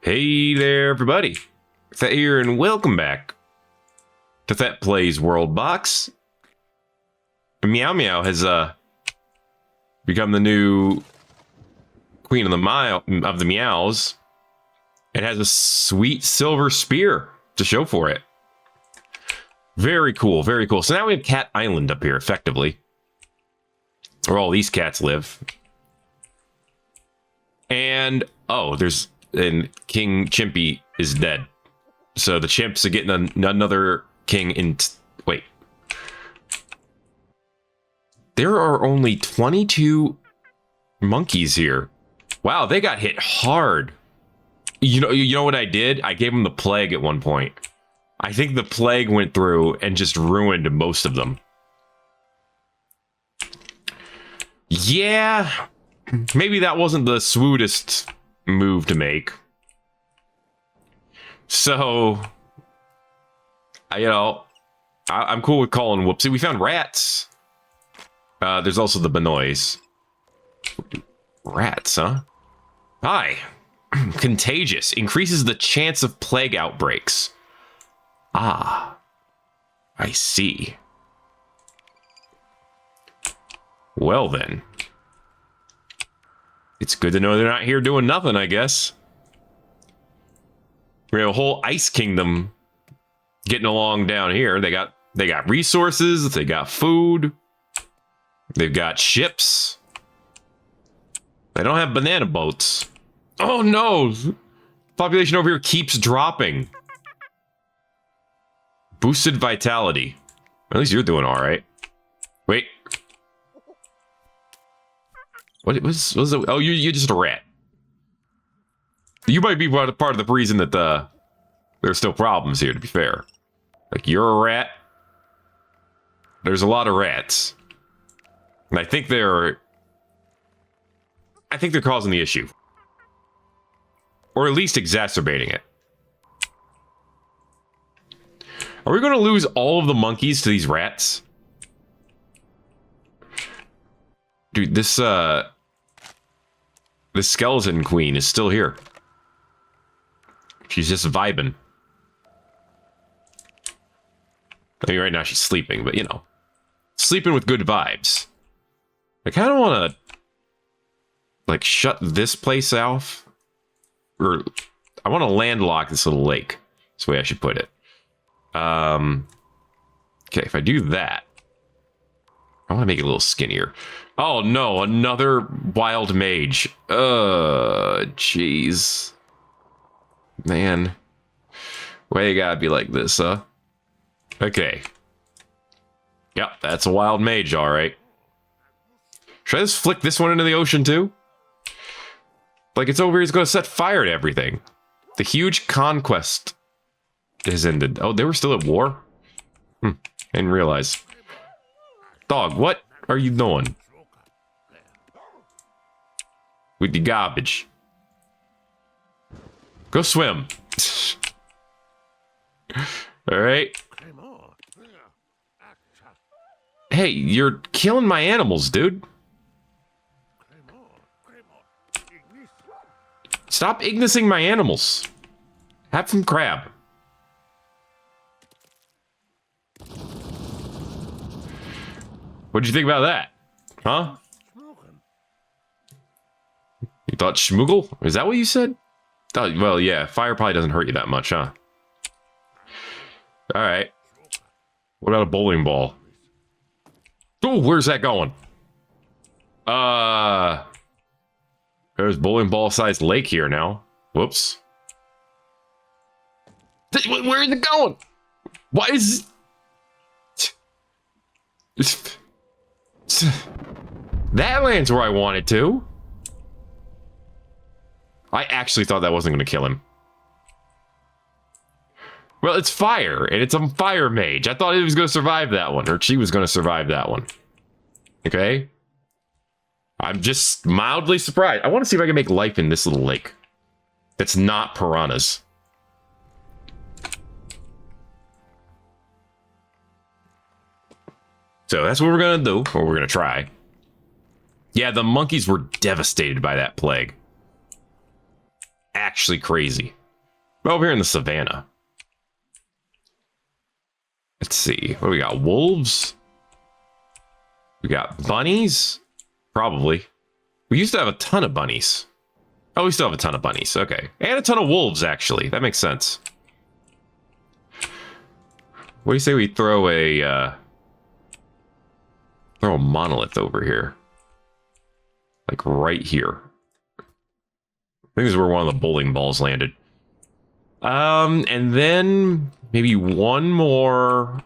Hey there, everybody. Thet here, and welcome back to Thet Plays World Box. Meow Meow has become the new queen of the meows. It has a sweet silver spear to show for it. Very cool, very cool. So now we have Cat Island up here, effectively, where all these cats live. And and King Chimpy is dead. So the chimps are getting another king in... Wait. There are only 22 monkeys here. Wow, they got hit hard. You know what I did? I gave them the plague at one point. I think the plague went through and just ruined most of them. Yeah, maybe that wasn't the swootest move to make. So, I'm cool with calling whoopsie. We found rats. There's also the Benoys. Rats, huh? Hi. Contagious. Increases the chance of plague outbreaks. Ah. I see. Well then. It's good to know they're not here doing nothing, I guess. We have a whole ice kingdom getting along down here. They got resources, they got food, they've got ships. They don't have banana boats. Oh no! Population over here keeps dropping. Boosted vitality. At least you're doing alright. Wait. What was it? Oh, you're just a rat. You might be part of the reason that there's still problems here, to be fair. Like, you're a rat. There's a lot of rats. And I think they're causing the issue. Or at least exacerbating it. Are we going to lose all of the monkeys to these rats? Dude, this skeleton queen is still here. She's just vibing. I mean, right now she's sleeping, but sleeping with good vibes. I kind of want to, like, shut this place off. Or, I want to landlock this little lake. That's the way I should put it. Okay, if I do that, I want to make it a little skinnier. Oh no, another wild mage. Jeez. Man. Why you gotta be like this, huh? Okay. Yep, that's a wild mage, alright. Should I just flick this one into the ocean too? Like, it's over here, it's gonna set fire to everything. The huge conquest has ended. Oh, they were still at war? I didn't realize. Dog, what are you doing? With the garbage. Go swim. Alright. Hey, you're killing my animals, dude. Stop ignising my animals. Have some crab. What'd you think about that? Huh? You thought schmoogle? Is that what you said? Oh, well, yeah. Fire probably doesn't hurt you that much, huh? Alright. What about a bowling ball? Oh, where's that going? There's bowling ball-sized lake here now. Whoops. Where is it going? Why is... That lands where I wanted to. I actually thought that wasn't going to kill him. Well, it's fire, and it's a fire mage. I thought he was going to survive that one, or she was going to survive that one. Okay? I'm just mildly surprised. I want to see if I can make life in this little lake. That's not piranhas. So that's what we're going to do, or we're going to try. Yeah, the monkeys were devastated by that plague. actually crazy. Over here in the savannah. Let's see. What do we got? Wolves? We got bunnies? Probably. We used to have a ton of bunnies. Oh, we still have a ton of bunnies. Okay. And a ton of wolves, actually. That makes sense. What do you say we throw a monolith over here? Like right here. I think this is where one of the bowling balls landed. And then maybe one more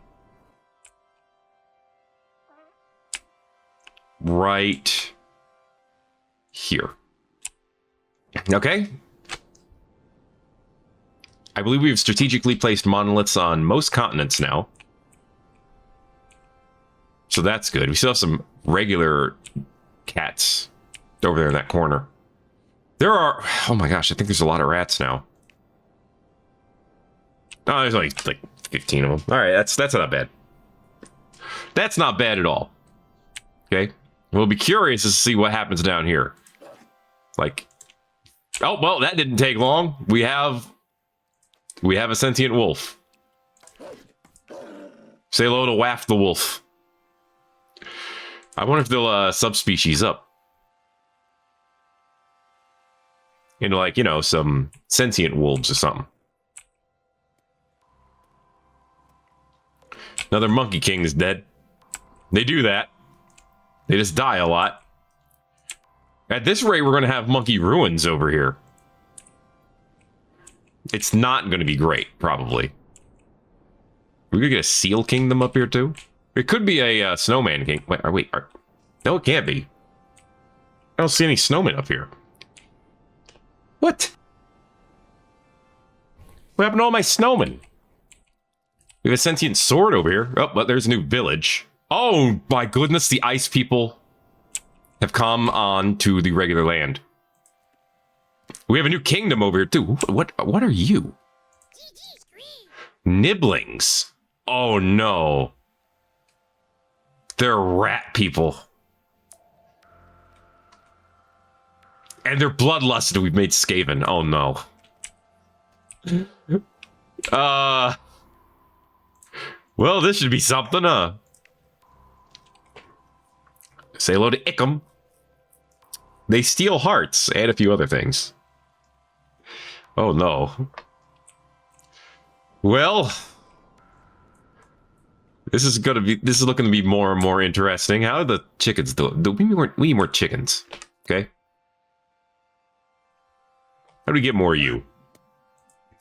right here. Okay. I believe we've strategically placed monoliths on most continents now. So that's good. We still have some regular cats over there in that corner. There are... Oh my gosh, I think there's a lot of rats now. Oh, there's only like 15 of them. All right, that's not bad. That's not bad at all. Okay. We'll be curious to see what happens down here. Like... Oh, well, that didn't take long. We have a sentient wolf. Say hello to Waff the wolf. I wonder if they'll subspecies up into, like, you know, some sentient wolves or something. Another Monkey King is dead. They do that. They just die a lot. At this rate, we're going to have monkey ruins over here. It's not going to be great, probably. We're going to get a seal kingdom up here, too? It could be a snowman king. Wait. No, it can't be. I don't see any snowmen up here. What? What happened to all my snowmen? We have a sentient sword over here. Oh, but there's a new village. Oh, my goodness, the ice people have come on to the regular land. We have a new kingdom over here, too. What are you? Nibblings. Oh, no. They're rat people. And they're bloodlusted. We've made Skaven. Oh, no. Well, this should be something, huh? Say hello to Ickham. They steal hearts and a few other things. Oh, no. Well, this is looking to be more and more interesting. How are the chickens doing? We need more chickens. Okay. How do we get more of you?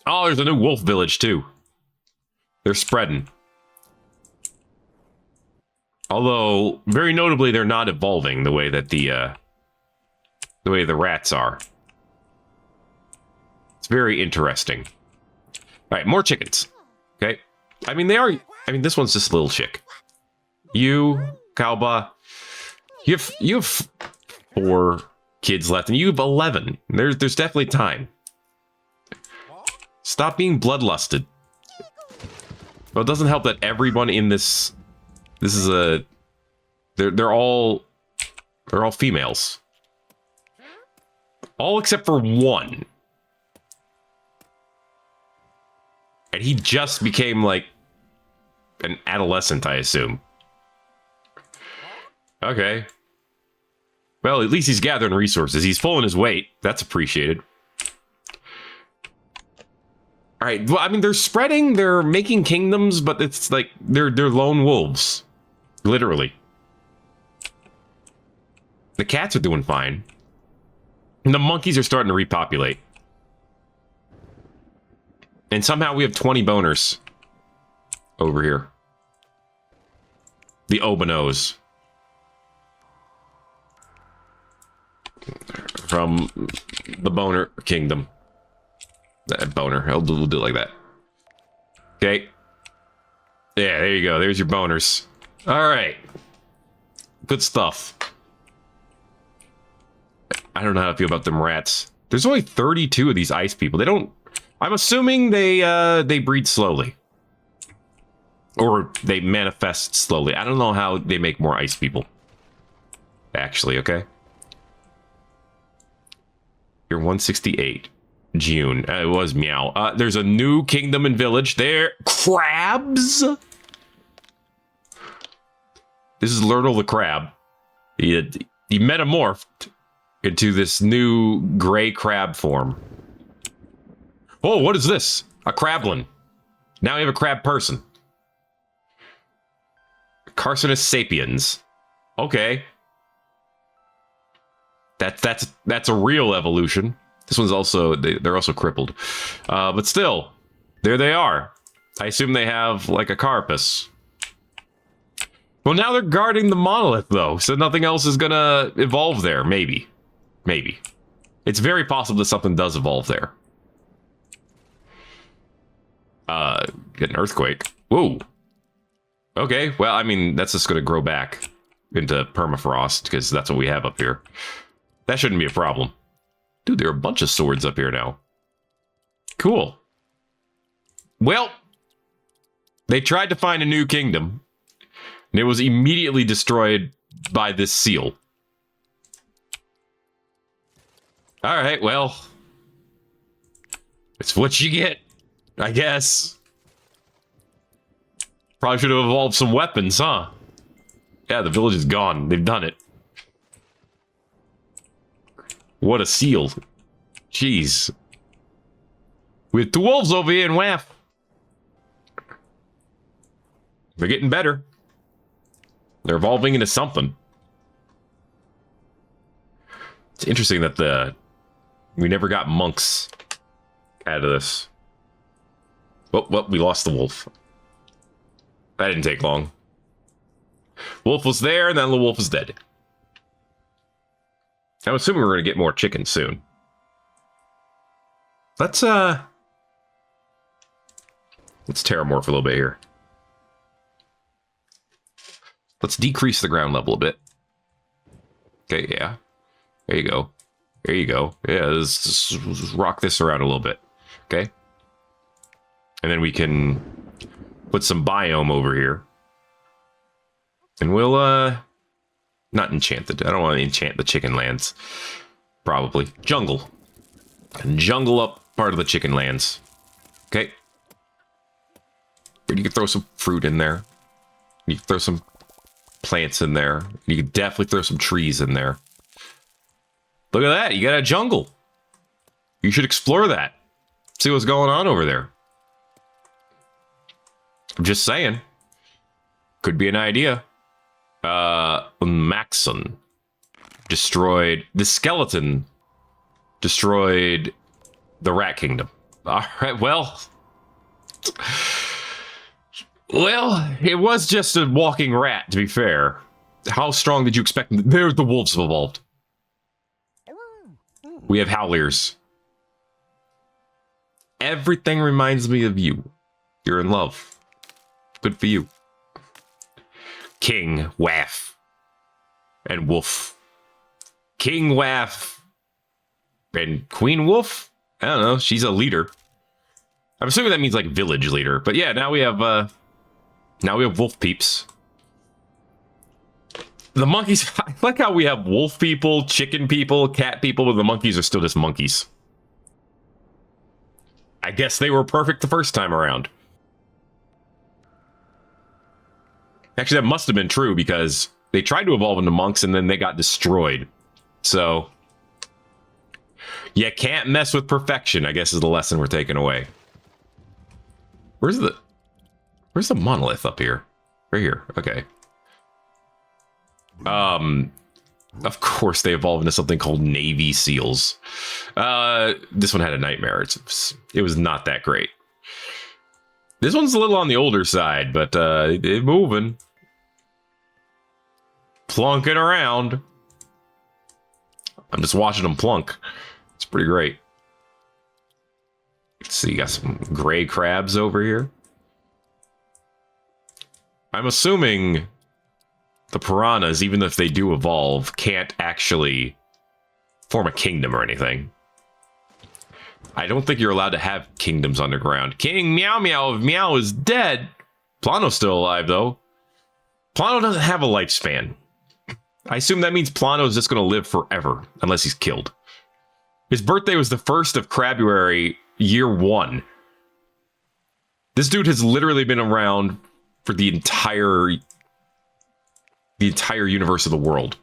Oh, there's a new wolf village too. They're spreading. Although, very notably, they're not evolving the way that the rats are. It's very interesting. All right, more chickens. Okay. I mean, this one's just a little chick. You, Kalba, you have 4 kids left, and you have 11. There's definitely time. Stop being bloodlusted. Well, it doesn't help that everyone in this is a... They're all females. All except for one. And he just became, like, an adolescent, I assume. Okay. Well, at least he's gathering resources. He's pulling his weight. That's appreciated. All right. Well, I mean, they're spreading. They're making kingdoms, but it's like they're lone wolves. Literally. The cats are doing fine. And the monkeys are starting to repopulate. And somehow we have 20 boners over here. The Obonos. From the Boner Kingdom. That boner. We'll do it like that. Okay. Yeah, there you go. There's your boners. All right. Good stuff. I don't know how to feel about them rats. There's only 32 of these ice people. They don't... I'm assuming they breed slowly. Or they manifest slowly. I don't know how they make more ice people. Actually, okay? You're 168. June. It was Meow. There's a new kingdom and village there. Crabs. This is Lurtle the crab. He metamorphed into this new gray crab form. Oh, what is this? A crablin. Now we have a crab person. Carcinus sapiens. Okay. That's a real evolution. This one's also, they're also crippled. But still, there they are. I assume they have like a carapace. Well, now they're guarding the monolith though, so nothing else is gonna evolve there. Maybe. Maybe. It's very possible that something does evolve there. Get an earthquake. Whoa. Okay, well, I mean, that's just gonna grow back into permafrost, because that's what we have up here. That shouldn't be a problem. Dude, there are a bunch of swords up here now. Cool. Well, they tried to find a new kingdom, and it was immediately destroyed by this seal. All right, well, it's what you get, I guess. Probably should have evolved some weapons, huh? Yeah, the village is gone. They've done it. What a seal. Jeez. We have 2 wolves over here in WAF. They're getting better. They're evolving into something. It's interesting that we never got monks out of this. Well, we lost the wolf. That didn't take long. Wolf was there, and then the wolf is dead. I'm assuming we're going to get more chicken soon. Let's terramorph a little bit here. Let's decrease the ground level a bit. Okay, yeah. There you go. There you go. Yeah, let's rock this around a little bit. Okay. And then we can put some biome over here. And we'll, not enchant I don't want to enchant the chicken lands. Probably. Jungle. And jungle up part of the chicken lands. Okay. You can throw some fruit in there. You can throw some plants in there. You can definitely throw some trees in there. Look at that. You got a jungle. You should explore that. See what's going on over there. I'm just saying. Could be an idea. Maxon destroyed the skeleton, destroyed the rat kingdom. All right, well, it was just a walking rat, to be fair. How strong did you expect them? There, the wolves have evolved. We have howlers. Everything reminds me of you. You're in love. Good for you. King Waff and Wolf. King Waff and Queen Wolf? I don't know. She's a leader. I'm assuming that means like village leader. But yeah, now we have wolf peeps. The monkeys, I like how we have wolf people, chicken people, cat people, but the monkeys are still just monkeys. I guess they were perfect the first time around. Actually, that must have been true because they tried to evolve into monks and then they got destroyed. So, you can't mess with perfection, I guess is the lesson we're taking away. Where's the monolith up here? Right here, okay. Of course they evolved into something called Navy SEALs. This one had a nightmare. It was not that great. This one's a little on the older side, but it's moving. Plunking around. I'm just watching them plunk. It's pretty great. Let's see, you got some gray crabs over here. I'm assuming the piranhas, even if they do evolve, can't actually form a kingdom or anything. I don't think you're allowed to have kingdoms underground. King Meow Meow of Meow is dead. Plano's still alive, though. Plano doesn't have a lifespan. I assume that means Plano's just going to live forever, unless he's killed. His birthday was the 1st of February, year 1. This dude has literally been around for the entire universe of the world.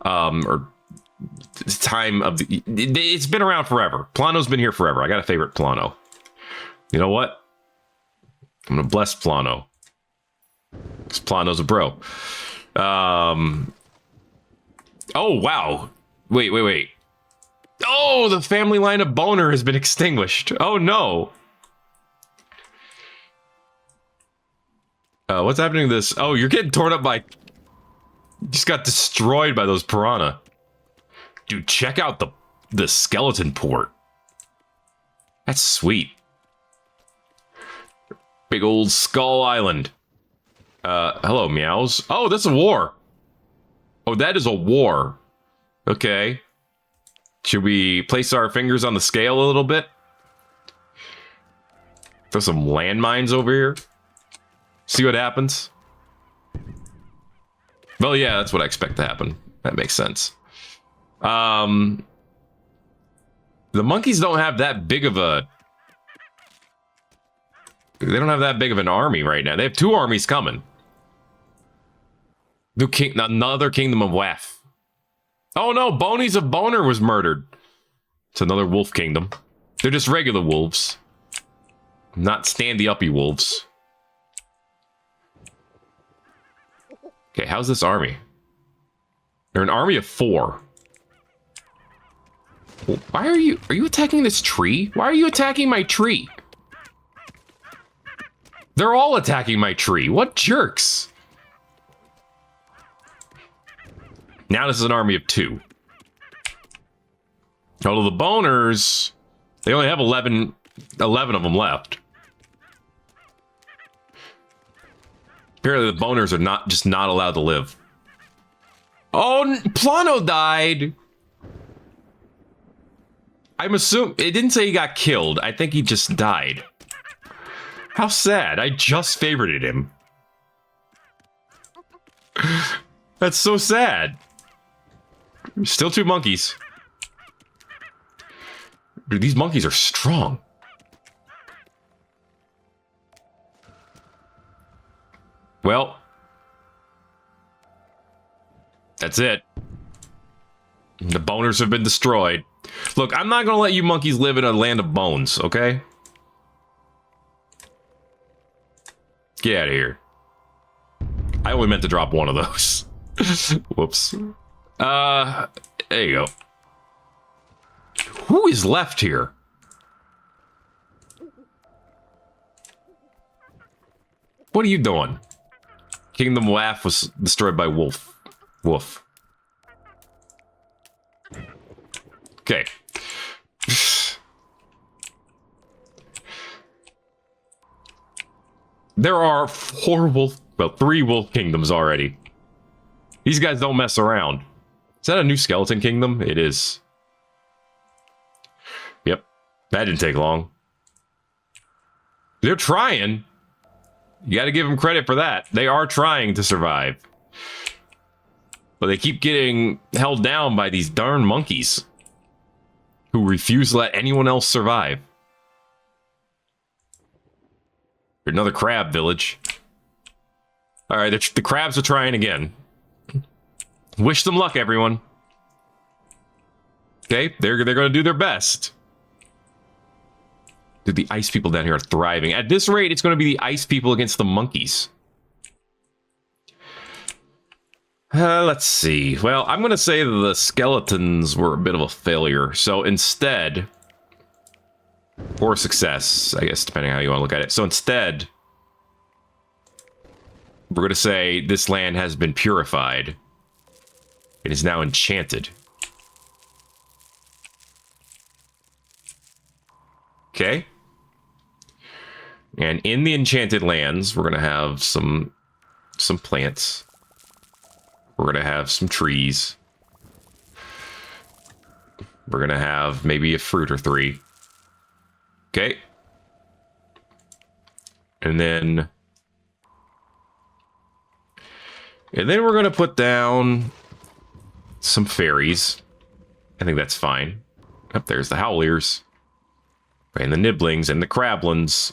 Or time of the... It's been around forever. Plano's been here forever. I got a favorite Plano. You know what? I'm going to bless Plano. Because Plano's a bro. Oh, wow. Wait. Oh, the family line of Boner has been extinguished. Oh, no. What's happening to this? Oh, you're getting torn up by... You just got destroyed by those piranha. Dude, check out the skeleton port. That's sweet. Big old Skull Island. Hello, meows. Oh, that's a war. Oh, that is a war. Okay. Should we place our fingers on the scale a little bit? Throw some landmines over here. See what happens. Well, yeah, that's what I expect to happen. That makes sense. The monkeys don't have that big of a... They don't have that big of an army right now. They have 2 armies coming. Another Kingdom of Waff. Oh no, Bonies of Boner was murdered. It's another wolf kingdom. They're just regular wolves. Not standy-uppy wolves. Okay, how's this army? They're an army of 4. Why are you attacking this tree? Why are you attacking my tree? They're all attacking my tree. What jerks? Now this is an army of 2. Although the Boners, they only have 11 of them left. Apparently the Boners are not allowed to live. Oh, Plano died. I'm assuming it didn't say he got killed. I think he just died. How sad. I just favorited him. That's so sad. Still 2 monkeys. Dude, these monkeys are strong. Well, that's it. The Boners have been destroyed. Look, I'm not going to let you monkeys live in a land of bones, okay? Get out of here. I only meant to drop one of those. Whoops. There you go. Who is left here? What are you doing? Kingdom Waff was destroyed by Wolf. Woof. Okay. There are 3 wolf kingdoms already. These guys don't mess around. Is that a new skeleton kingdom? It is. Yep. That didn't take long. They're trying. You got to give them credit for that. They are trying to survive. But they keep getting held down by these darn monkeys who refuse to let anyone else survive. Another crab village. All right, the crabs are trying again. Wish them luck, everyone. Okay, they're going to do their best. Dude, the ice people down here are thriving. At this rate, it's going to be the ice people against the monkeys. Let's see. Well, I'm going to say that the skeletons were a bit of a failure. So instead, or success, I guess, depending on how you want to look at it. So instead, we're going to say this land has been purified. It is now enchanted. Okay. And in the enchanted lands, we're going to have some plants. We're going to have some trees. We're going to have maybe a fruit or 3. Okay. And then we're going to put down some fairies. I think that's fine. Up there's the howlers. And the nibblings and the crablins.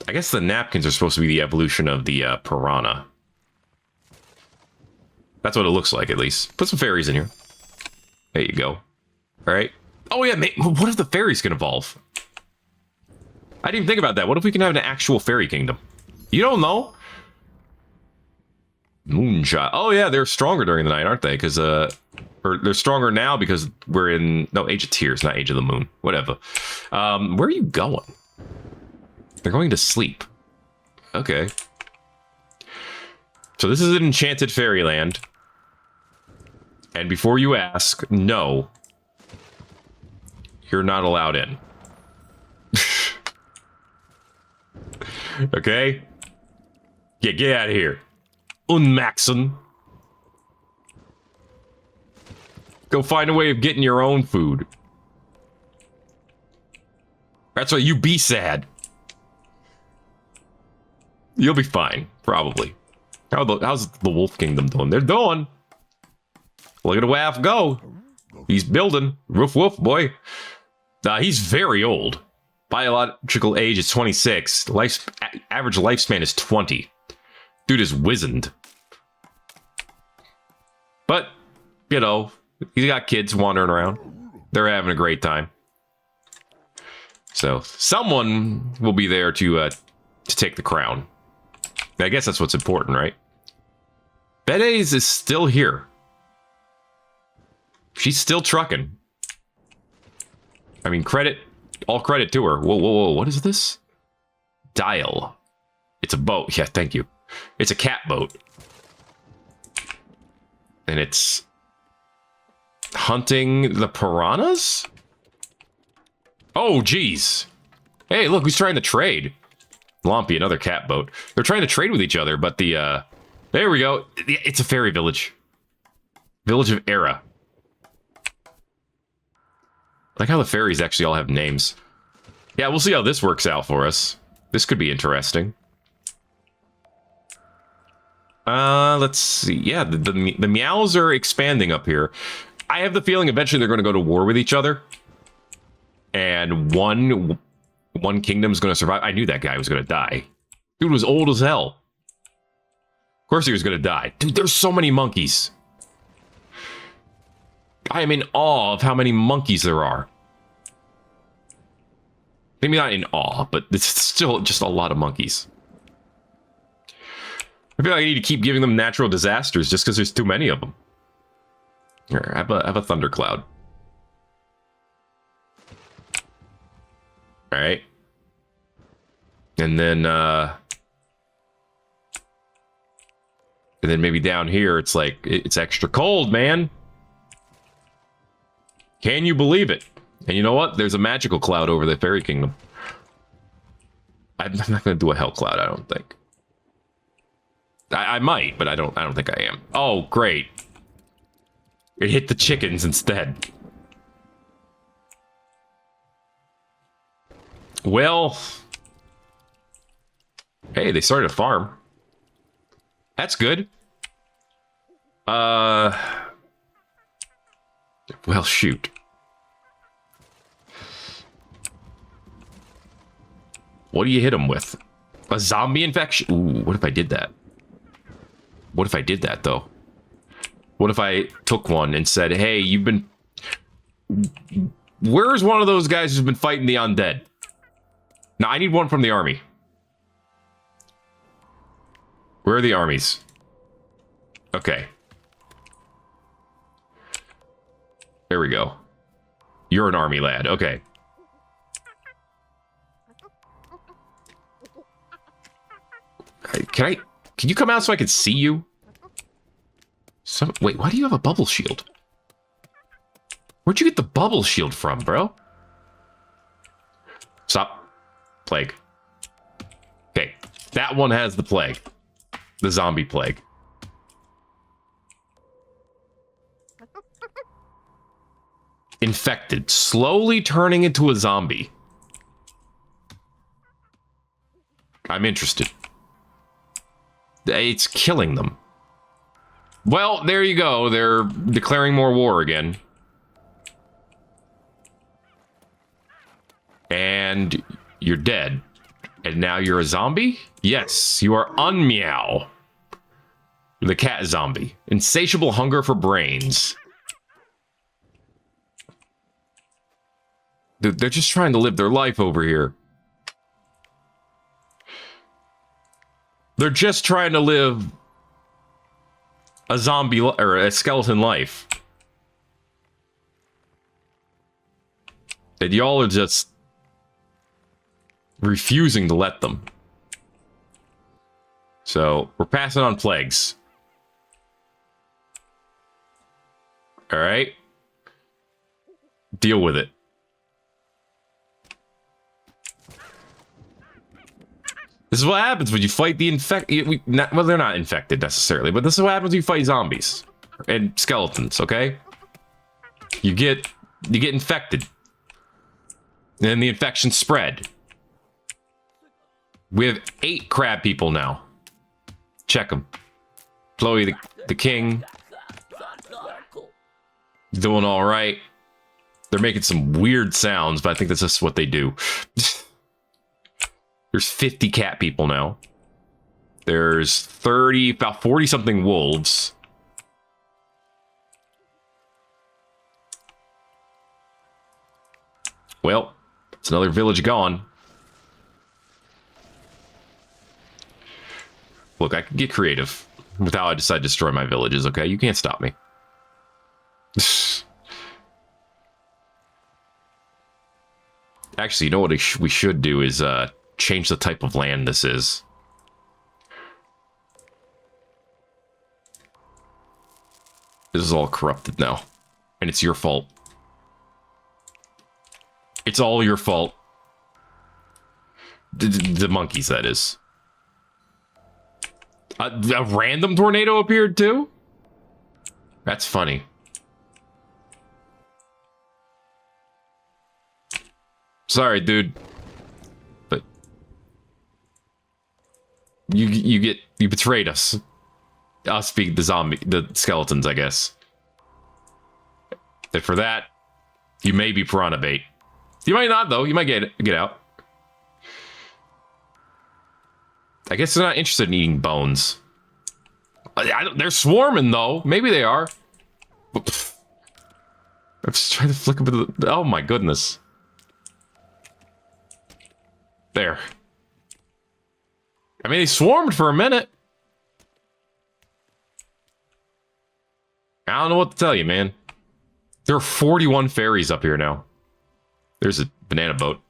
I guess the napkins are supposed to be the evolution of the piranha. That's what it looks like, at least. Put some fairies in here. There you go. All right. Oh, yeah. What if the fairies can evolve? I didn't even think about that. What if we can have an actual fairy kingdom? You don't know. Moonshot. Oh, yeah. They're stronger during the night, aren't they? Because, or they're stronger now because we're in... No, Age of Tears, not Age of the Moon. Whatever. Where are you going? They're going to sleep. Okay. So this is an enchanted fairyland. And before you ask, no. You're not allowed in. Okay? Yeah, get out of here. Unmaxen. Go find a way of getting your own food. That's right, you be sad. You'll be fine, probably. How's the Wolf Kingdom doing? They're doing. Look at the Waff go. He's building. Woof woof, boy. He's very old. Biological age is 26. Average lifespan is 20. Dude is wizened. But, you know, he's got kids wandering around. They're having a great time. So, someone will be there to take the crown. I guess that's what's important, right? Bedes is still here. She's still trucking. I mean, all credit to her. Whoa, whoa, whoa, what is this? Dial. It's a boat. Yeah, thank you. It's a cat boat. And it's hunting the piranhas? Oh, geez. Hey, look, who's trying to trade? Lumpy, another cat boat. They're trying to trade with each other, but the, there we go. It's a fairy village. Village of Era. I like how the fairies actually all have names. Yeah, we'll see how this works out for us. This could be interesting. Let's see. Yeah, the meows are expanding up here. I have the feeling eventually they're going to go to war with each other. And one kingdom's going to survive. I knew that guy was going to die. Dude was old as hell. Of course he was going to die. Dude, there's so many monkeys. I am in awe of how many monkeys there are. Maybe not in awe, but it's still just a lot of monkeys. I feel like I need to keep giving them natural disasters just because there's too many of them. Here, have a thundercloud. All right. And then maybe down here, it's like, it's extra cold, man. Can you believe it? And you know what? There's a magical cloud over the fairy kingdom. I'm not going to do a hell cloud, I don't think. I might, but I don't think I am. Oh, great. It hit the chickens instead. Well, hey, they started a farm. That's good. Well, shoot. What do you hit them with? A zombie infection? Ooh, what if I did that? What if I did that, though? What if I took one and said, hey, you've been... Where's one of those guys who's been fighting the undead? Now, I need one from the army. Where are the armies? Okay. There we go. You're an army lad. Okay. Can you come out so I can see you? Wait, why do you have a bubble shield? Where'd you get the bubble shield from, bro? Stop. Plague. Okay, that one has the plague. The zombie plague. Infected, slowly turning into a zombie. I'm interested. It's killing them. Well, there you go. They're declaring more war again. And you're dead. And now you're a zombie? Yes, you are unmeow. The cat zombie. Insatiable hunger for brains. Dude, they're just trying to live their life over here. They're just trying to live a zombie or a skeleton life. And y'all are just refusing to let them. So, we're passing on plagues. Alright? Deal with it. This is what happens when you fight the well, they're not infected necessarily, but this is what happens when you fight zombies and skeletons, okay? You get infected. And then the infection spread. We have 8 crab people now. Check them. Chloe, the king. Doing all right. They're making some weird sounds, but I think that's just what they do. There's 50 cat people now. There's 30, about 40 something wolves. Well, it's another village gone. Look, I can get creative with how I decide to destroy my villages, okay? You can't stop me. Actually, you know what we should do is change the type of land this is. This is all corrupted now. And it's your fault. It's all your fault. The monkeys, that is. A random tornado appeared too? That's funny. Sorry, dude. But you betrayed us. Us being the skeletons, I guess. And for that, you may be piranha bait. You might not, though. You might get out. I guess they're not interested in eating bones. They're swarming, though. Maybe they are. I'm just trying to flick up the... Oh, my goodness. There. I mean, they swarmed for a minute. I don't know what to tell you, man. There are 41 fairies up here now. There's a banana boat.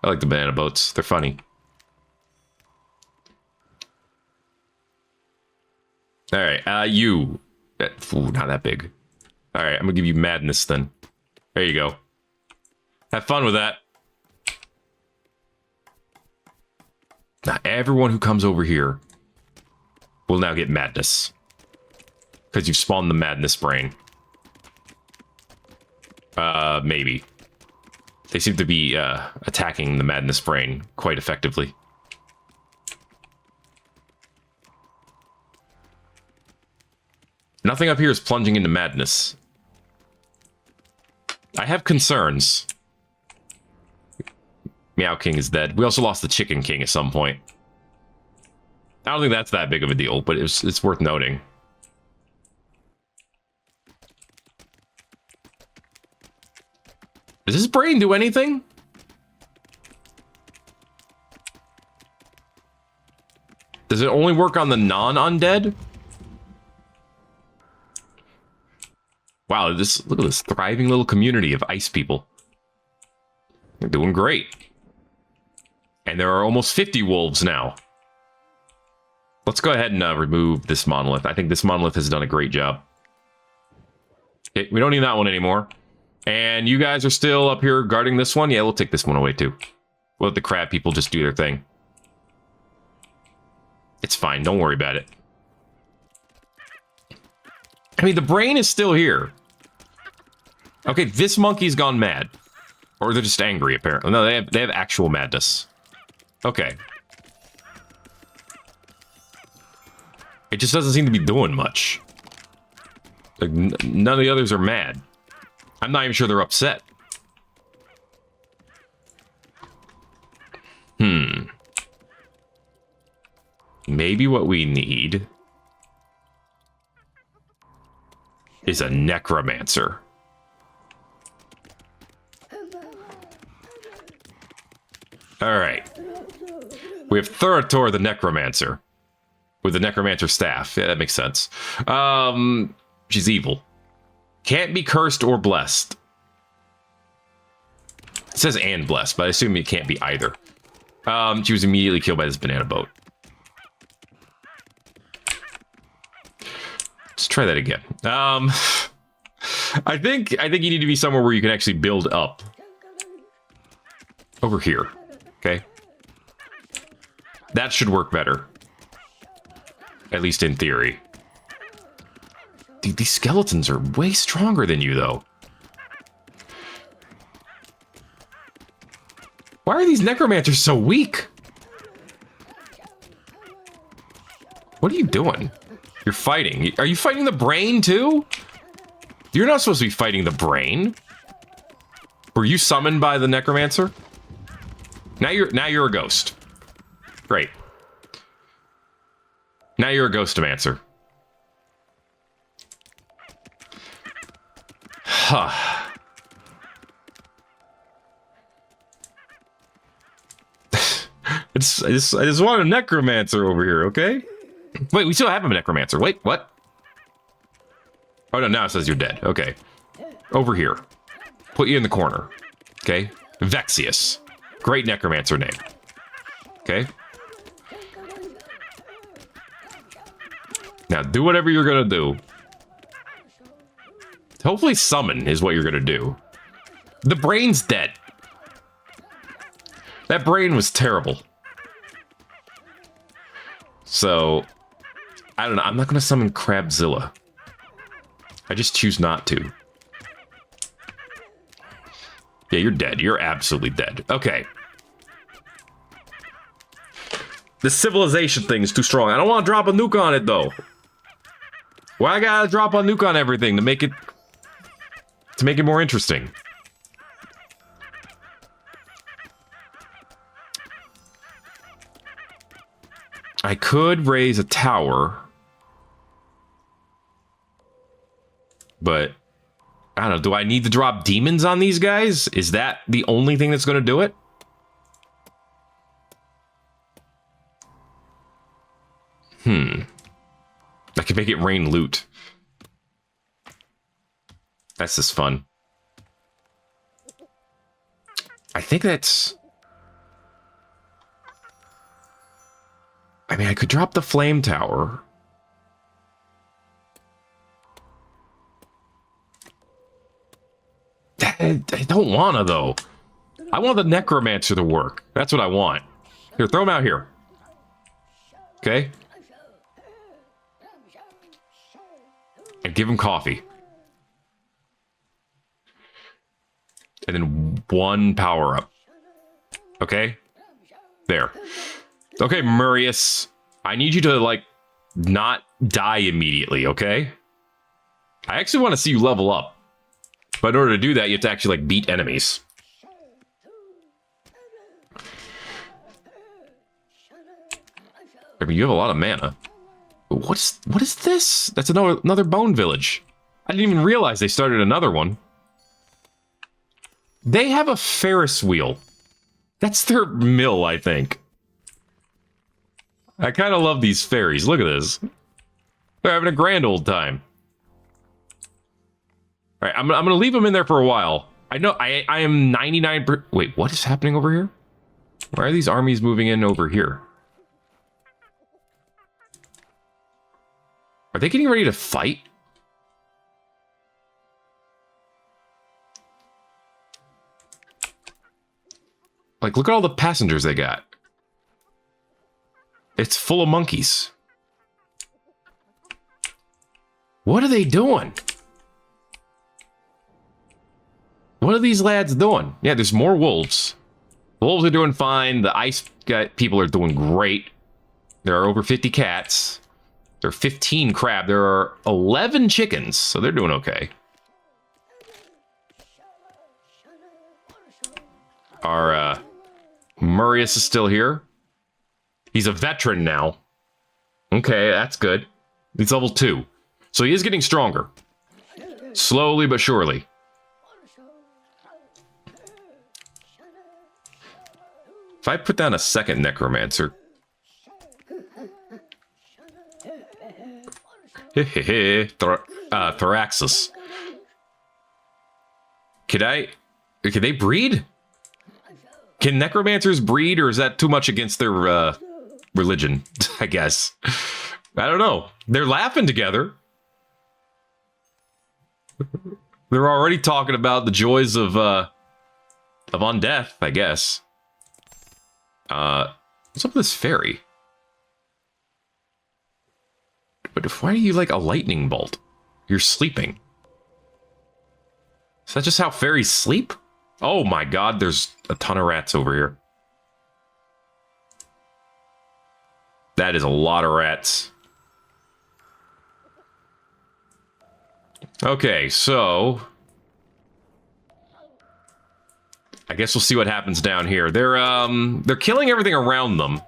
I like the banana boats. They're funny. All right, you. Ooh, not that big. All right, I'm gonna give you madness then. There you go. Have fun with that. Now, everyone who comes over here will now get madness. Because you've spawned the madness brain. Maybe. They seem to be attacking the madness brain quite effectively. Nothing up here is plunging into madness. I have concerns. Meow King is dead. We also lost the Chicken King at some point. I don't think that's that big of a deal, but it's worth noting. Does his brain do anything? Does it only work on the non-undead? Wow, look at this thriving little community of ice people. They're doing great. And there are almost 50 wolves now. Let's go ahead and remove this monolith. I think this monolith has done a great job. Okay, we don't need that one anymore. And you guys are still up here guarding this one? Yeah, we'll take this one away too. We'll let the crab people just do their thing. It's fine, don't worry about it. I mean, the brain is still here. Okay, this monkey's gone mad. Or they're just angry, apparently. No, they have actual madness. Okay. It just doesn't seem to be doing much. Like, none of the others are mad. I'm not even sure they're upset. maybe what we need is a necromancer. All right. We have Thurator the necromancer with the necromancer staff. Yeah, that makes sense. She's evil. Can't be cursed or blessed. It says and blessed, but I assume it can't be either. She was immediately killed by this banana boat. Let's try that again. I think you need to be somewhere where you can actually build up. Over here. Okay. That should work better. At least in theory. Dude, these skeletons are way stronger than you, though. Why are these necromancers so weak? What are you doing? You're fighting. Are you fighting the brain, too? You're not supposed to be fighting the brain. Were you summoned by the necromancer? Now you're a ghost. Great. Now you're a ghostomancer. Huh. I just want a necromancer over here, okay? Wait, we still have a necromancer. Wait, what? Oh no, now it says you're dead. Okay. Over here. Put you in the corner. Okay? Vexius. Great necromancer name. Okay? Now, do whatever you're gonna do. Hopefully summon is what you're gonna do. The brain's dead. That brain was terrible. So, I don't know. I'm not gonna summon Crabzilla. I just choose not to. Yeah, you're dead. You're absolutely dead. Okay. This civilization thing is too strong. I don't want to drop a nuke on it, though. Why I gotta drop a nuke on everything to make it more interesting? I could raise a tower, but I don't know. Do I need to drop demons on these guys? Is that the only thing that's going to do it? I could make it rain loot. That's just fun. I think that's... I mean, I could drop the flame tower. I don't wanna, though. I want the necromancer to work. That's what I want. Here, throw him out here. Okay? And give him coffee. And then one power up. Okay? There. Okay, Murius. I need you to, like, not die immediately, okay? I actually want to see you level up. But in order to do that, you have to actually, like, beat enemies. I mean, you have a lot of mana. What is this? That's another bone village. I didn't even realize they started another one. They have a Ferris wheel. That's their mill, I think. I kind of love these fairies. Look at this. They're having a grand old time. All right, I'm going to leave them in there for a while. I know I am 99%. Wait, what is happening over here? Why are these armies moving in over here? Are they getting ready to fight? Like, look at all the passengers they got. It's full of monkeys. What are they doing? What are these lads doing? Yeah, there's more wolves. The wolves are doing fine. The ice people are doing great. There are over 50 cats. There are 15 crab. There are 11 chickens, so they're doing okay. Our Murius is still here. He's a veteran now. Okay, that's good. He's level 2. So he is getting stronger. Slowly but surely. If I put down a second necromancer. Thoraxis. Could they breed? Can necromancers breed, or is that too much against their religion? I guess. I don't know. They're laughing together. They're already talking about the joys of undeath, I guess. What's up with this fairy? But why are you like a lightning bolt? You're sleeping. Is that just how fairies sleep? Oh my god, there's a ton of rats over here. That is a lot of rats. Okay, so I guess we'll see what happens down here. They're killing everything around them.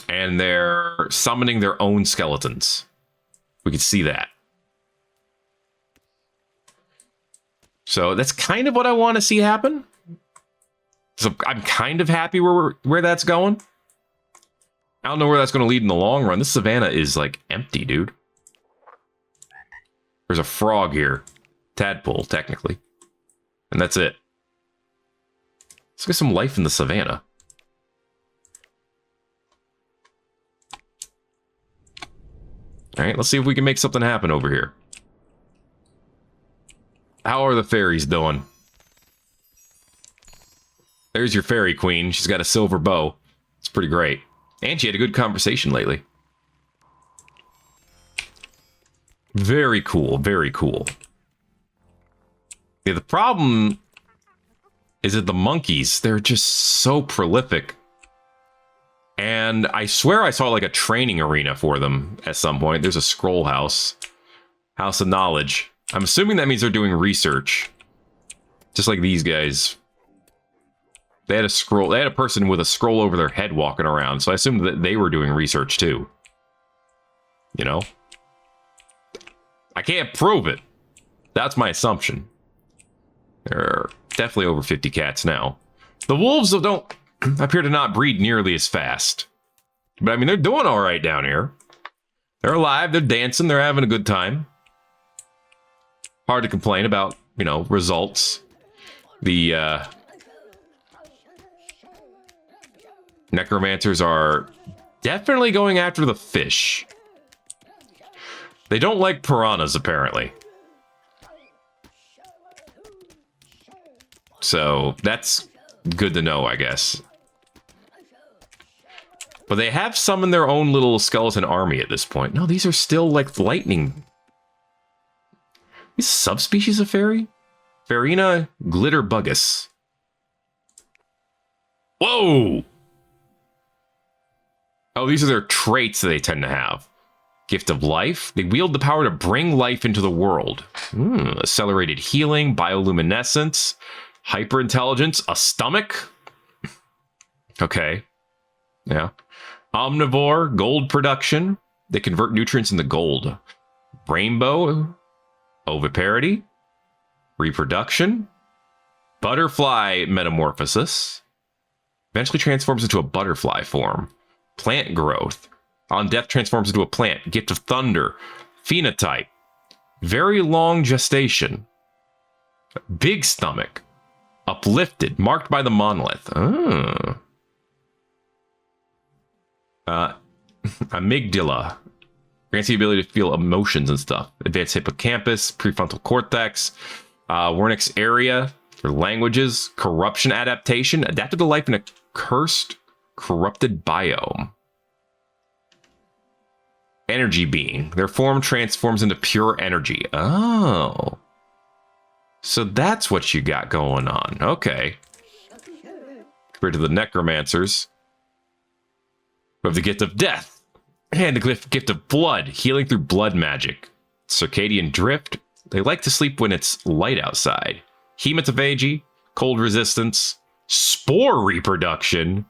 And they're summoning their own skeletons. We can see that. So that's kind of what I want to see happen. So I'm kind of happy where that's going. I don't know where that's going to lead in the long run. This savannah is like empty, dude. There's a frog here. Tadpole, technically. And that's it. Let's get some life in the savannah. Alright, let's see if we can make something happen over here. How are the fairies doing? There's your fairy queen. She's got a silver bow. It's pretty great. And she had a good conversation lately. Very cool, very cool. Yeah, the problem is that the monkeys, they're just so prolific. And I swear I saw like a training arena for them at some point. There's a scroll house. House of knowledge. I'm assuming that means they're doing research. Just like these guys. They had a scroll. They had a person with a scroll over their head walking around. So I assumed that they were doing research too. You know? I can't prove it. That's my assumption. There are definitely over 50 cats now. The wolves don't appear to not breed nearly as fast. But I mean, they're doing all right down here. They're alive. They're dancing. They're having a good time. Hard to complain about, you know, results. The necromancers are definitely going after the fish. They don't like piranhas, apparently. So that's good to know, I guess. But they have summoned their own little skeleton army at this point. No, these are still like lightning. These subspecies of fairy? Farina glitterbugus. Whoa! Oh, these are their traits that they tend to have. Gift of life. They wield the power to bring life into the world. Accelerated healing, bioluminescence, hyperintelligence, a stomach. Okay. Yeah. Omnivore, gold production. They convert nutrients into gold. Rainbow, oviparity, reproduction, butterfly metamorphosis. Eventually transforms into a butterfly form. Plant growth. On death transforms into a plant. Gift of thunder. Phenotype. Very long gestation. Big stomach. Uplifted. Marked by the monolith. Amygdala. Grants the ability to feel emotions and stuff. Advanced hippocampus. Prefrontal cortex. Wernicke's area. For languages. Corruption adaptation. Adapted to life in a cursed, corrupted biome. Energy being. Their form transforms into pure energy. Oh. So that's what you got going on. Okay. Compared to the necromancers. We have the gift of death. And the gift of blood. Healing through blood magic. Circadian drift. They like to sleep when it's light outside. Hematophagy. Cold resistance. Spore reproduction.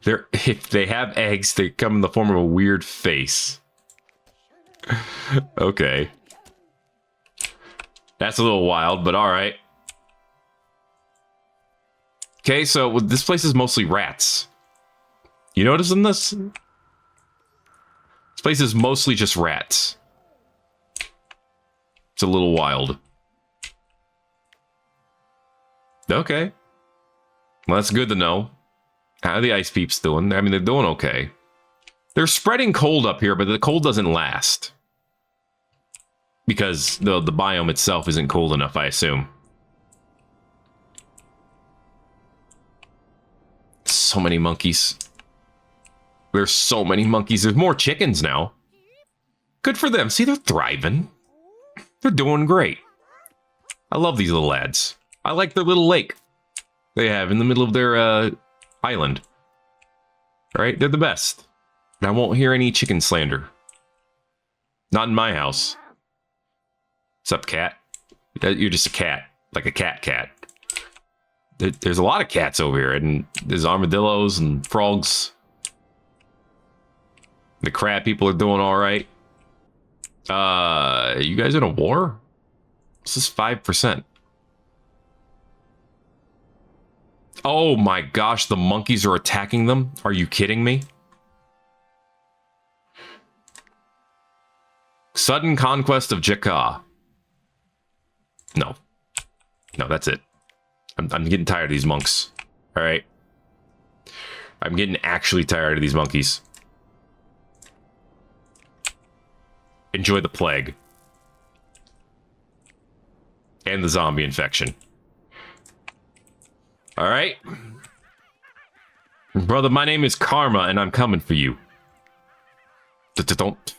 if they have eggs, they come in the form of a weird face. Okay. That's a little wild, but all right. Okay, so this place is mostly rats. You noticing this? This place is mostly just rats. It's a little wild. Okay. Well, that's good to know. How are the ice peeps doing? I mean, they're doing okay. They're spreading cold up here, but the cold doesn't last. Because the biome itself isn't cold enough, I assume. So many monkeys. There's so many monkeys. There's more chickens now. Good for them. See, they're thriving. They're doing great. I love these little lads. I like their little lake they have in the middle of their island. All right, they're the best. And I won't hear any chicken slander. Not in my house. What's up, cat? You're just a cat. Like a cat. There's a lot of cats over here, and there's armadillos and frogs. The crab people are doing all right. You guys in a war? This is 5%. Oh my gosh, the monkeys are attacking them? Are you kidding me? Sudden conquest of Jakka. No, that's it. I'm getting tired of these monks. All right. I'm getting actually tired of these monkeys. Enjoy the plague. And the zombie infection. All right. Brother, my name is Karma, and I'm coming for you. Don't.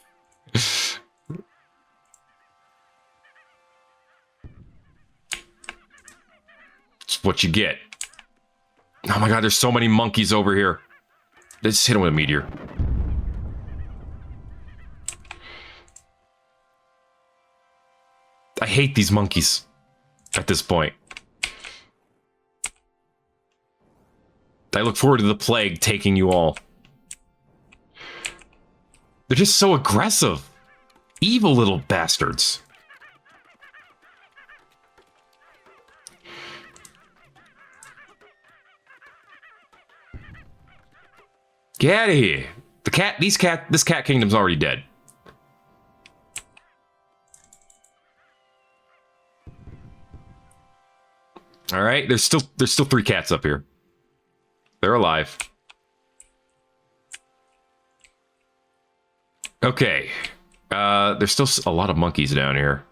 It's what you get. Oh my god, there's so many monkeys over here. Let's hit him with a meteor. I hate these monkeys at this point. I look forward to the plague taking you all. They're just so aggressive. Evil little bastards. Get out of here. This cat kingdom's already dead. All right, there's still 3 cats up here. They're alive. Okay. There's still a lot of monkeys down here.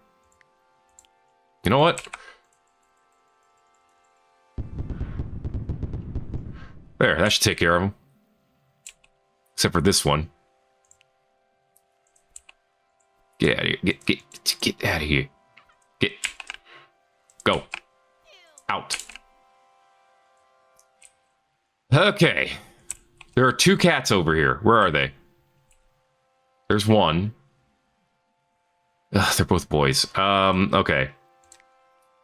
You know what? There, that should take care of them. Except for this one. Get out of here. Get out of here. Go. Out. Okay. There are 2 cats over here. Where are they? There's one. Ugh, they're both boys. Okay.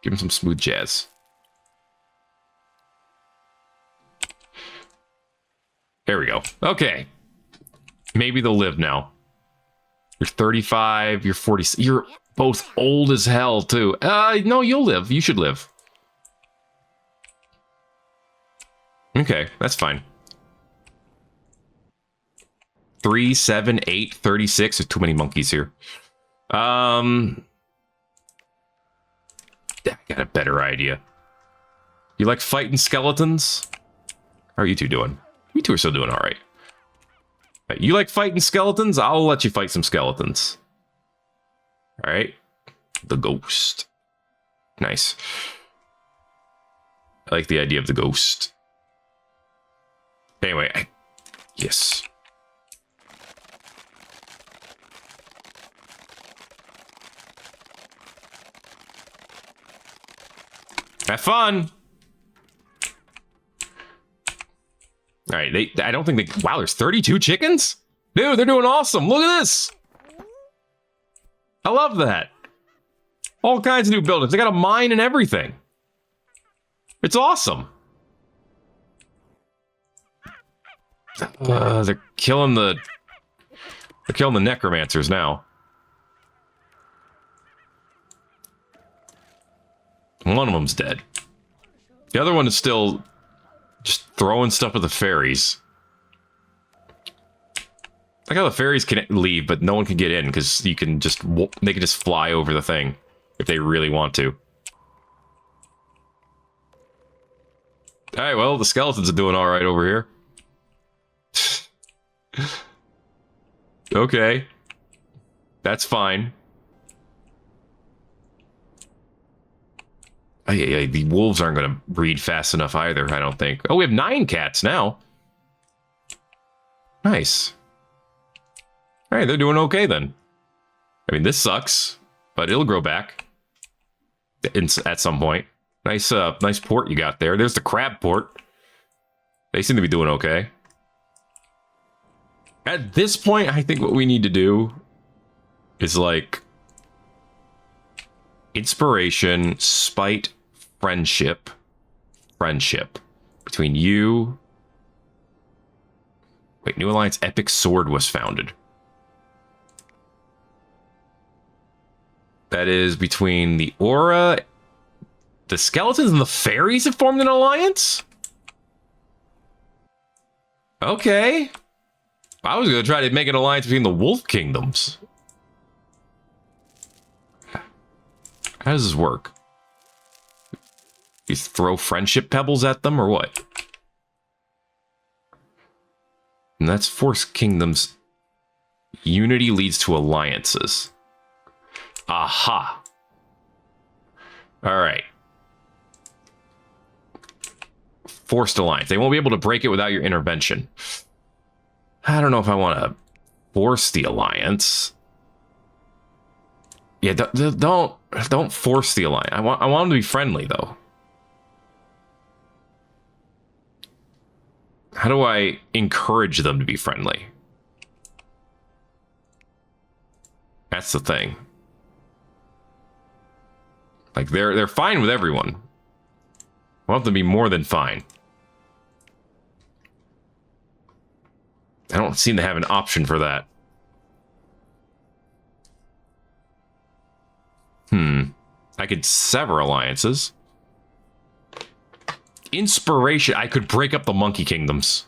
Give them some smooth jazz. There we go. Okay. Maybe they'll live now. You're 35, you're 40. You're both old as hell, too. No, you'll live. You should live. Okay, that's fine. 3, 7, 8, 36. There's too many monkeys here. I got a better idea. You like fighting skeletons? How are you two doing? You two are still doing all right. You like fighting skeletons? I'll let you fight some skeletons. All right. The ghost. Nice. I like the idea of the ghost. Anyway, yes. Have fun. All right, I don't think they... Wow, there's 32 chickens? Dude, they're doing awesome. Look at this. I love that. All kinds of new buildings. They got a mine and everything. It's awesome. They're killing the necromancers now. One of them's dead. The other one is still just throwing stuff at the fairies. Like how the fairies can leave, but no one can get in because they can just fly over the thing if they really want to. All right, well, the skeletons are doing all right over here. Okay, that's fine. The wolves aren't going to breed fast enough either, I don't think. Oh, we have 9 cats now. Nice. All right, they're doing okay then. I mean, this sucks, but it'll grow back at some point. Nice, nice port you got there. There's the crab port. They seem to be doing okay. At this point, I think what we need to do is like inspiration, spite, friendship between you. Wait, new alliance, epic sword was founded. That is between the aura, the skeletons, and the fairies have formed an alliance? Okay. I was going to try to make an alliance between the wolf kingdoms. How does this work? You throw friendship pebbles at them or what? And that's Force Kingdoms. Unity leads to alliances. Aha. All right. Forced alliance. They won't be able to break it without your intervention. I don't know if I want to force the alliance. Yeah, don't force the alliance. I want them to be friendly though. How do I encourage them to be friendly? That's the thing. Like they're fine with everyone. I want them to be more than fine. I don't seem to have an option for that. I could sever alliances. Inspiration. I could break up the monkey kingdoms.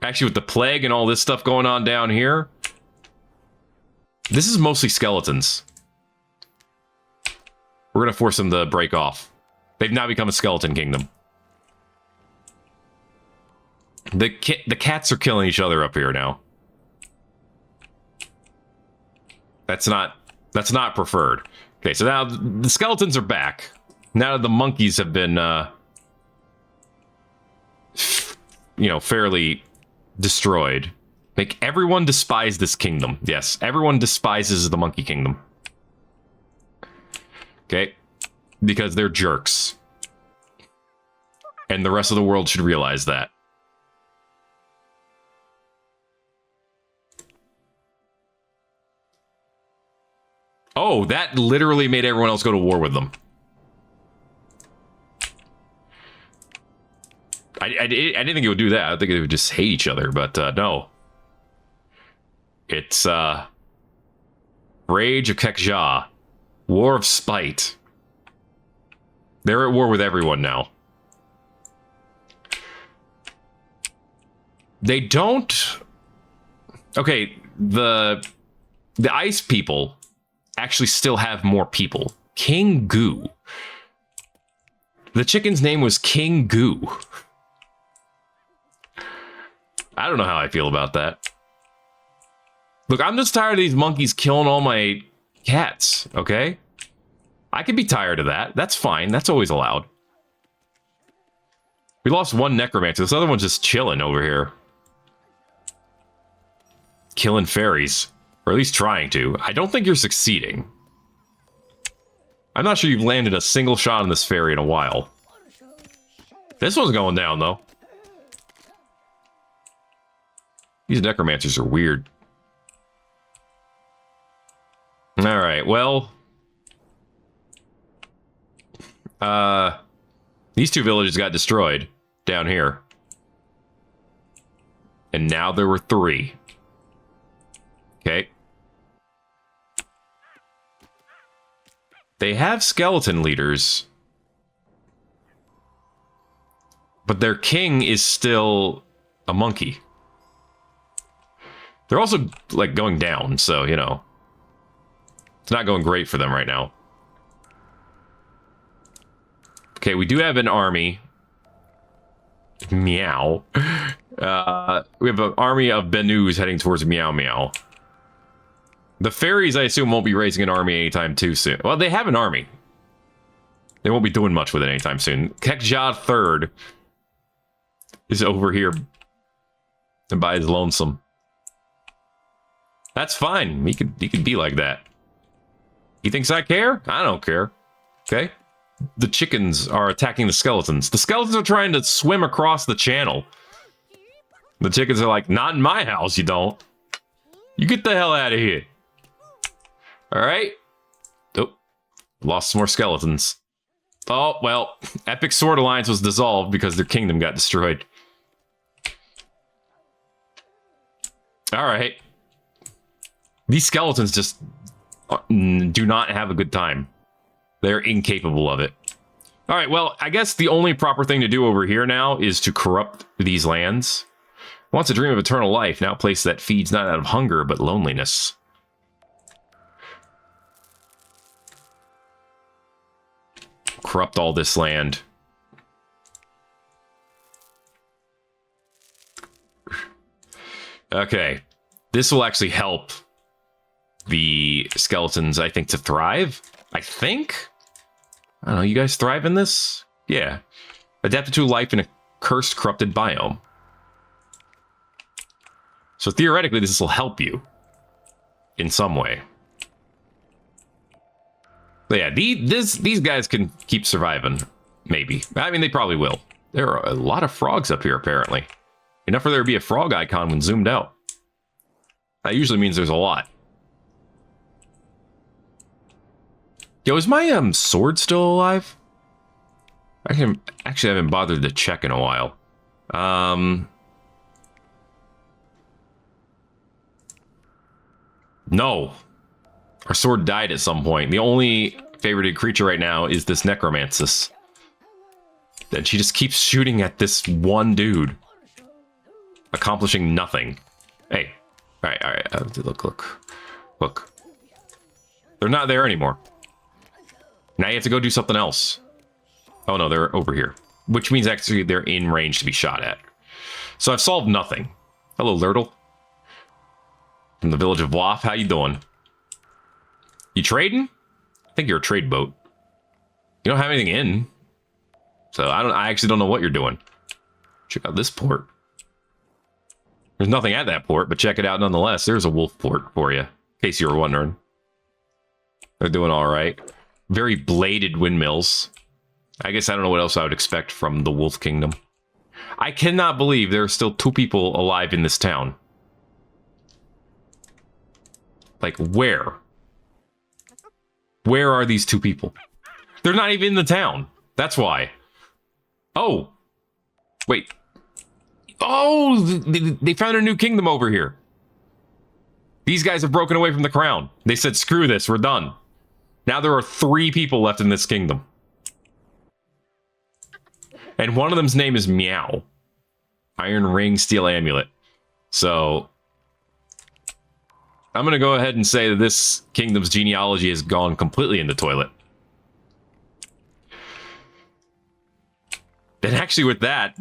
Actually, with the plague and all this stuff going on down here, this is mostly skeletons. We're going to force them to break off. They've now become a skeleton kingdom. The cats are killing each other up here now. That's not preferred. Okay, so now the skeletons are back. Now the monkeys have been, fairly destroyed. Make everyone despise this kingdom. Yes, everyone despises the monkey kingdom. Okay, because they're jerks. And the rest of the world should realize that. Oh, that literally made everyone else go to war with them. I didn't think it would do that. I think it would just hate each other, but no. It's Rage of Kekja. War of Spite. They're at war with everyone now. They don't... Okay, the ice people actually still have more people. King Goo. The chicken's name was King Goo. I don't know how I feel about that. Look, I'm just tired of these monkeys killing all my cats, okay? I could be tired of that. That's fine. That's always allowed. We lost one necromancer. This other one's just chilling over here. Killing fairies. Or at least trying to. I don't think you're succeeding. I'm not sure you've landed a single shot on this fairy in a while. This one's going down, though. These necromancers are weird. Alright, well... these two villages got destroyed down here. And now there were 3. Okay. They have skeleton leaders. But their king is still a monkey. They're also, like, going down, so, you know. It's not going great for them right now. Okay, we do have an army. Meow. We have an army of Benus heading towards Meow Meow. The fairies, I assume, won't be raising an army anytime too soon. Well, they have an army. They won't be doing much with it anytime soon. Kekja III is over here and by his lonesome. That's fine. He could be like that. He thinks I care? I don't care. Okay? The chickens are attacking the skeletons. The skeletons are trying to swim across the channel. The chickens are like, not in my house, you don't. You get the hell out of here. Alright. Oh. Lost some more skeletons. Oh, well. Epic Sword Alliance was dissolved because their kingdom got destroyed. Alright. These skeletons just do not have a good time. They're incapable of it. Alright, well, I guess the only proper thing to do over here now is to corrupt these lands. Wants a dream of eternal life, now a place that feeds not out of hunger, but loneliness. Corrupt all this land. Okay. This will actually help the skeletons, I think, to thrive. I think? I don't know, you guys thrive in this? Yeah. Adapted to life in a cursed, corrupted biome. So theoretically, this will help you in some way. But yeah, these guys can keep surviving. Maybe. I mean, they probably will. There are a lot of frogs up here, apparently. Enough for there to be a frog icon when zoomed out. That usually means there's a lot. Yo, is my sword still alive? I actually haven't bothered to check in a while. No. Our sword died at some point. The only favorited creature right now is this Necromancis. And she just keeps shooting at this one dude. Accomplishing nothing. Hey. Alright. Look. They're not there anymore. Now you have to go do something else. Oh no, they're over here. Which means actually they're in range to be shot at. So I've solved nothing. Hello, Lurtle. From the village of Waff, how you doing? You trading? I think you're a trade boat. You don't have anything in. So I actually don't know what you're doing. Check out this port. There's nothing at that port, but check it out nonetheless. There's a wolf port for you, in case you were wondering. They're doing all right. Very bladed windmills. I guess I don't know what else I would expect from the Wolf Kingdom. I cannot believe there are still 2 people alive in this town. Like, where? Where are these 2 people? They're not even in the town. That's why. Oh. Wait. Oh, they found a new kingdom over here. These guys have broken away from the crown. They said, screw this, we're done. Now there are 3 people left in this kingdom. And one of them's name is Meow. Iron Ring, Steel Amulet. So I'm going to go ahead and say that this kingdom's genealogy has gone completely in the toilet. And actually with that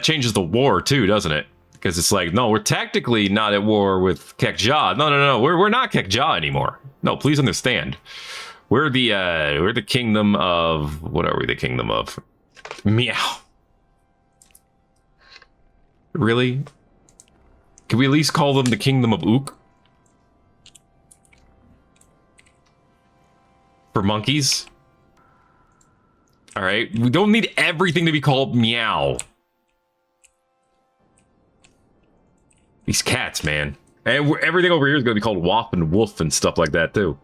changes the war too, doesn't it? Because it's like, no, we're tactically not at war with Kekja. No, we're not Kekja anymore. No, please understand. We're the kingdom of, what are we the kingdom of? Meow. Really? Can we at least call them the kingdom of Ook? For monkeys? Alright, we don't need everything to be called Meow. These cats, man. And everything over here is going to be called Wop and Wolf and stuff like that, too.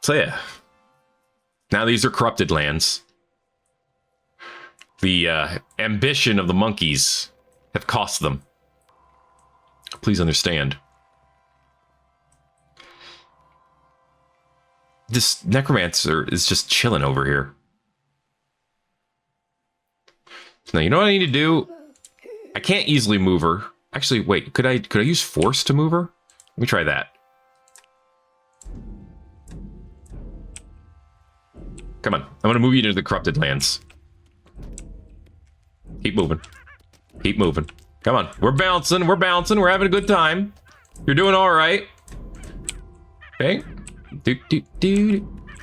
So, yeah. Now these are corrupted lands. The ambition of the monkeys have cost them. Please understand. This necromancer is just chilling over here. Now, you know what I need to do? I can't easily move her. Actually, wait, could I use force to move her? Let me try that. Come on, I'm gonna move you into the corrupted lands. Keep moving. Keep moving. Come on, we're bouncing, we're having a good time. You're doing all right. Okay.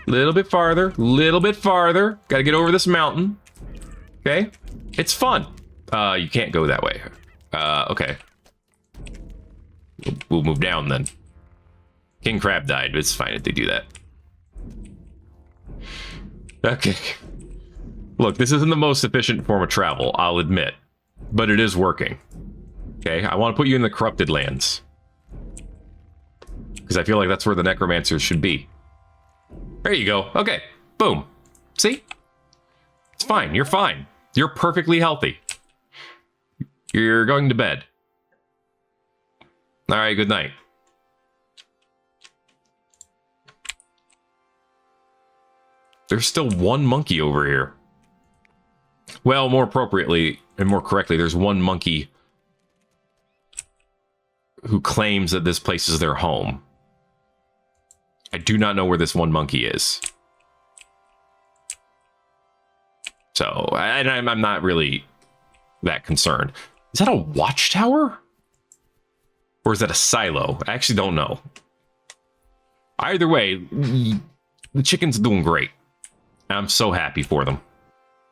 Little bit farther, little bit farther. Gotta get over this mountain. Okay. It's fun. You can't go that way. Okay. We'll move down then. King Crab died, but it's fine if they do that. Okay. Look, this isn't the most efficient form of travel, I'll admit. But it is working. Okay, I want to put you in the corrupted lands. Because I feel like that's where the necromancers should be. There you go. Okay, boom. See? It's fine, you're fine. You're perfectly healthy. You're going to bed. Alright, good night. There's still one monkey over here. Well, more appropriately and more correctly, there's one monkey who claims that this place is their home. I do not know where this one monkey is. So, I'm not really that concerned. Is that a watchtower? Or is that a silo? I actually don't know. Either way, the chicken's doing great. I'm so happy for them.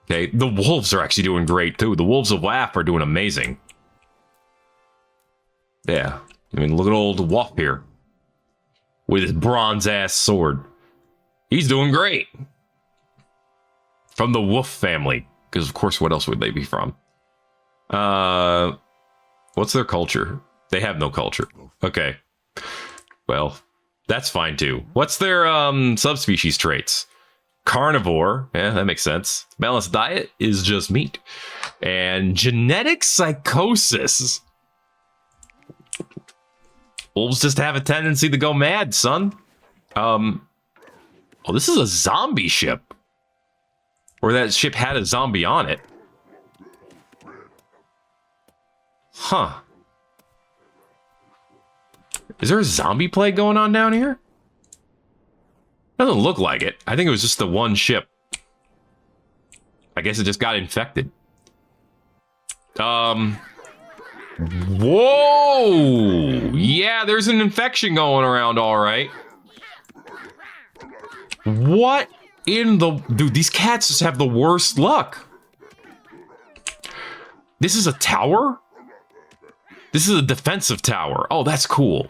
Okay, the wolves are actually doing great too. The wolves of Laugh are doing amazing. Yeah, I mean, look at old Wolf here. With his bronze-ass sword. He's doing great. From the Wolf family. Because, of course, what else would they be from? What's their culture? They have no culture. Okay. Well, that's fine too. What's their subspecies traits? Carnivore. Yeah, that makes sense. Balanced diet is just meat. And genetic psychosis. Wolves just have a tendency to go mad, son. Oh, this is a zombie ship. Or that ship had a zombie on it. Huh. Is there a zombie plague going on down here? Doesn't look like it. I think it was just the one ship. I guess it just got infected. Whoa! Yeah, there's an infection going around, all right. What in the... Dude, these cats just have the worst luck. This is a tower? This is a defensive tower. Oh, that's cool.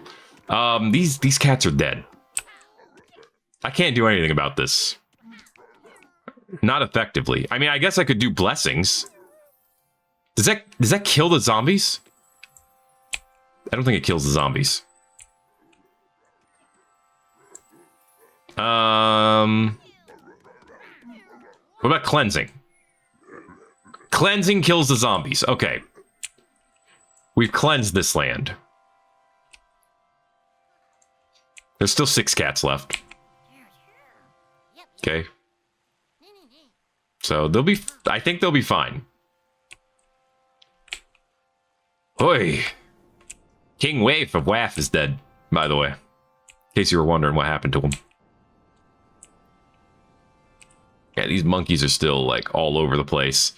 These cats are dead. I can't do anything about this. Not effectively. I mean, I guess I could do blessings. Does that kill the zombies? I don't think it kills the zombies. What about cleansing? Cleansing kills the zombies. Okay. We've cleansed this land. There's still 6 cats left. Okay. So they'll be... I think they'll be fine. Oi! King Waif of Waff is dead, by the way. In case you were wondering what happened to him. Yeah, these monkeys are still, like, all over the place.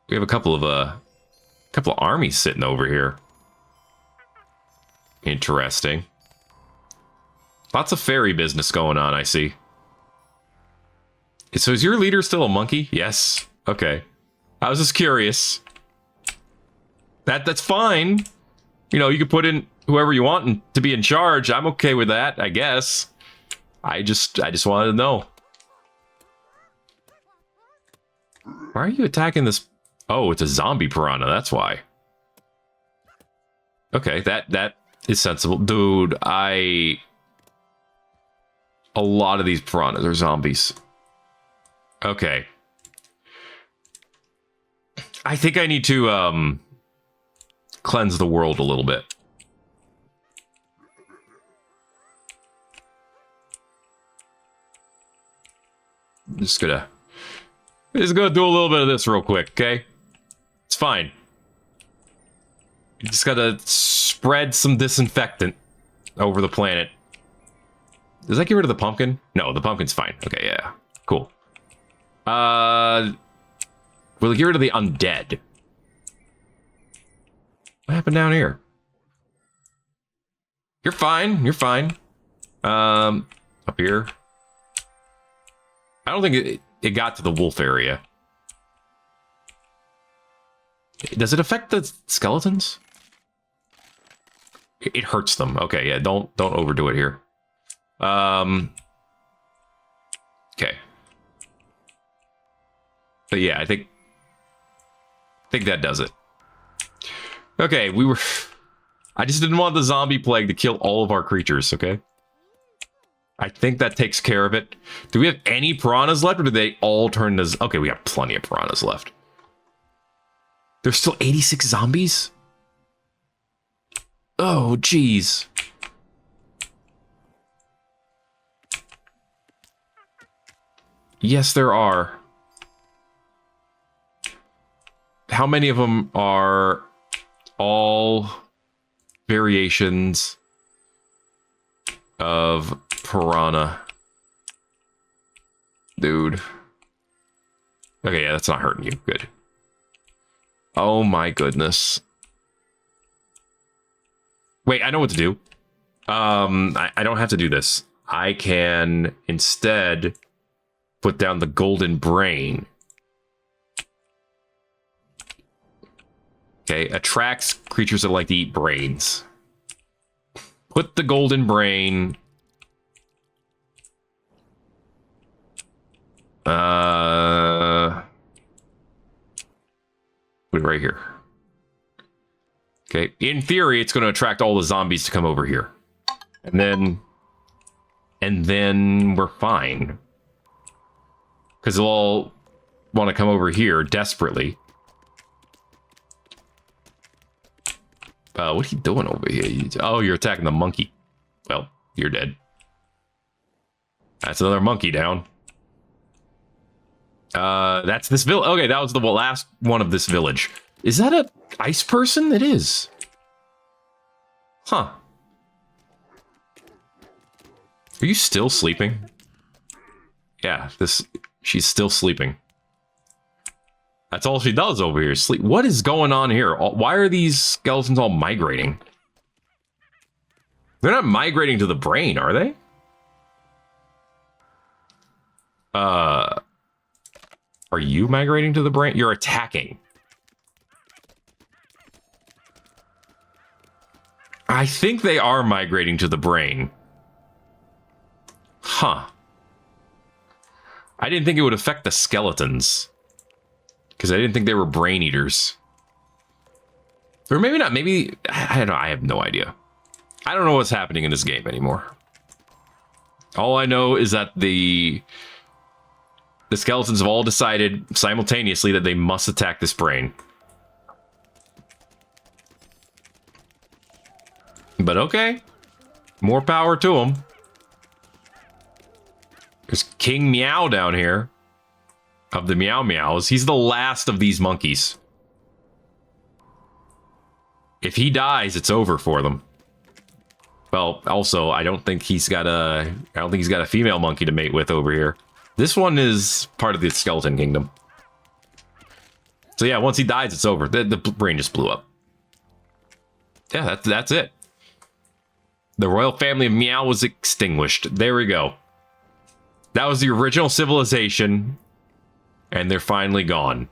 We have a couple of armies sitting over here. Interesting. Lots of fairy business going on, I see. So is your leader still a monkey? Yes. Okay. I was just curious. That's fine. You know, you can put in whoever you want to be in charge. I'm okay with that, I guess. I just wanted to know. Why are you attacking this? Oh, it's a zombie piranha, that's why. Okay, that is sensible. Dude, a lot of these piranhas are zombies. Okay. I think I need to cleanse the world a little bit. Just gonna do a little bit of this real quick, okay? It's fine. You just gotta spread some disinfectant over the planet. Does that get rid of the pumpkin? No, the pumpkin's fine. Okay, yeah. Cool. Will it get rid of the undead? What happened down here? You're fine. You're fine. Up here. I don't think it got to the wolf area. Does it affect the skeletons? It hurts them. Okay, yeah, don't overdo it here. Okay. But yeah, I think that does it. Okay, I just didn't want the zombie plague to kill all of our creatures, okay? I think that takes care of it. Do we have any piranhas left, or do they all turn to... Okay, we got plenty of piranhas left. There's still 86 zombies? Oh, jeez. Yes, there are. How many of them are all variations of piranha? Dude. Okay, yeah, that's not hurting you. Good. Oh my goodness. Wait, I know what to do. I don't have to do this. I can instead put down the golden brain. Okay, attracts creatures that like to eat brains. Put the golden brain. Put it right here. Okay, in theory, it's going to attract all the zombies to come over here. And then we're fine. Because they'll all want to come over here desperately. What are you doing over here? Oh, you're attacking the monkey. Well, you're dead. That's another monkey down. That's this village. Okay, that was the last one of this village. Is that a ice person? It is. Huh. Are you still sleeping? Yeah, she's still sleeping. That's all she does over here, sleep. What is going on here? Why are these skeletons all migrating? They're not migrating to the brain, are they? Are you migrating to the brain? You're attacking. I think they are migrating to the brain. Huh. I didn't think it would affect the skeletons. Because I didn't think they were brain eaters. Or maybe not. Maybe... I don't know. I have no idea. I don't know what's happening in this game anymore. All I know is that the skeletons have all decided simultaneously that they must attack this brain. But okay. More power to them. There's King Meow down here. Of the Meow Meows. He's the last of these monkeys. If he dies, it's over for them. Well, also, I don't think he's got a female monkey to mate with over here. This one is part of the skeleton kingdom. So yeah, once he dies, it's over. The brain just blew up. Yeah, that's it. The royal family of Meow was extinguished. There we go. That was the original civilization. And they're finally gone.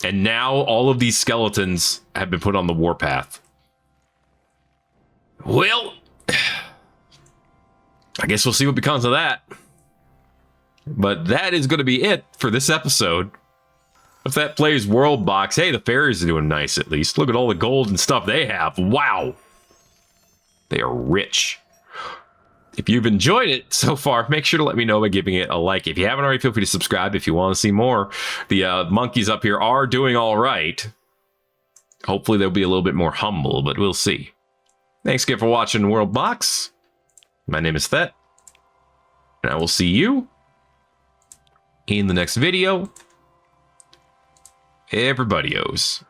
And now all of these skeletons have been put on the warpath. Well, I guess we'll see what becomes of that. But that is going to be it for this episode of Thet Plays World Box. Hey, the fairies are doing nice at least. Look at all the gold and stuff they have. Wow. They are rich. If you've enjoyed it so far, make sure to let me know by giving it a like. If you haven't already, feel free to subscribe if you want to see more. The monkeys up here are doing all right. Hopefully they'll be a little bit more humble, but we'll see. Thanks again for watching WorldBox. My name is Thet, and I will see you in the next video. Everybody-os.